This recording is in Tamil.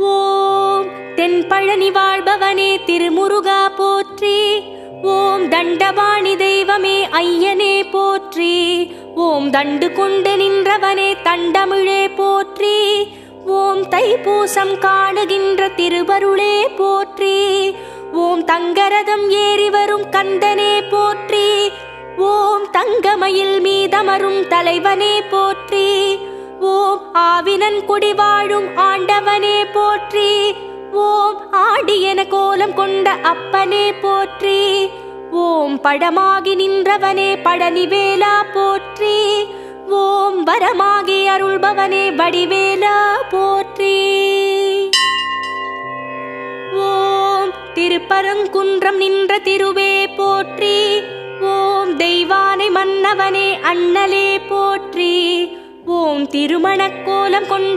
ஓம் தென்பழனி வாழ்பவனே திருமுருகா போற்றி. ஓம் தண்டபாணி தெய்வமே ஐயனே போற்றி. ஓம் தண்டு கொண்டு நின்றவனே தண்டமிழே போற்றி. ஓம் தைப்பூசம் காணுகின்ற திருவருளே போற்றி. ஓம் தங்கரதம் ஏறி வரும் கந்தனே போற்றி. ஓம் தங்கமயில் மீதமரும் தலைவனே போற்றி. ஓம் ஆவினன் குடி வாழும் ஆண்டவனே போற்றி. ஓம் ஆடியன கோலம் கொண்ட அப்பனே போற்றி. ஓம் பழமாகி நின்றவனே பழனிவேலா போற்றி. ஓம் வரமாகி அருள்பவனே வடிவேலா போற்றி. ஓம் திருப்பரங்குன்றம் நின்ற திருவே போற்றி. ஓம் தெய்வானை மன்னவனே அண்ணலே போற்றி. ஓம் திருமணக்கோலம் கொண்ட